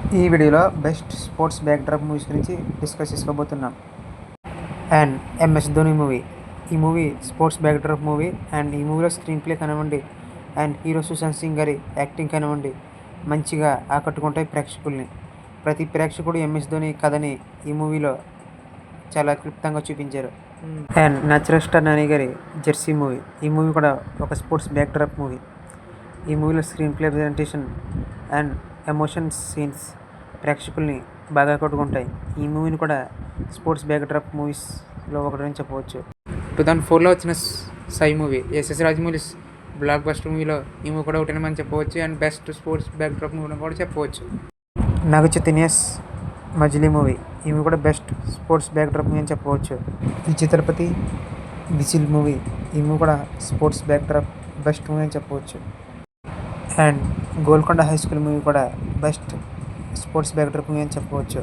ఈ వీడియోలో best sports backdrop movies గురించి డిస్కస్ చేసుకోబోతున్నాం. And MS Dhoni movie. ఈ movie sports backdrop movie. And ఈ మూవీలో స్క్రీన్ ప్లే కానివ్వండి, అండ్ హీరో సుశాంత్ సింగ్ గారి యాక్టింగ్ కానివ్వండి, మంచిగా ఆకట్టుకుంటాయి ప్రేక్షకుల్ని. ప్రతి ప్రేక్షకుడు ఎంఎస్ ధోని కథని ఈ మూవీలో చాలా క్లుప్తంగా చూపించారు. అండ్ న్యాచురల్ స్టార్ నాని గారి జెర్సీ మూవీ. ఈ మూవీ కూడా ఒక స్పోర్ట్స్ బ్యాక్డ్రాప్ మూవీ. ఈ మూవీలో screen play presentation and emotion scenes ప్రేక్షకుల్ని బాగా కొట్టుకుంటాయి. ఈ మూవీని కూడా స్పోర్ట్స్ బ్యాక్డ్రాప్ మూవీస్లో ఒకటని చెప్పవచ్చు. 2004లో వచ్చిన Sye movie SS Rajamouli blockbuster మూవీలో ఈ మూవీ కూడా ఒకటని మనం చెప్పవచ్చు. And best sports backdrop movie కూడా చెప్పవచ్చు. నాగ చైతన్యస్ మజిలీ మూవీ. ఈ మూవీ కూడా బెస్ట్ స్పోర్ట్స్ బ్యాక్డ్రాప్ మూవీ అని చెప్పవచ్చు. Vijay Thalapathy whistle movie. ఈ మూవీ కూడా స్పోర్ట్స్ బ్యాక్డ్రాప్ బెస్ట్ మూవీ అని చెప్పవచ్చు. And Golconda high school movie కూడా బెస్ట్ స్పోర్ట్స్ బ్యాక్డ్రాప్ మూవీ అని చెప్పవచ్చు.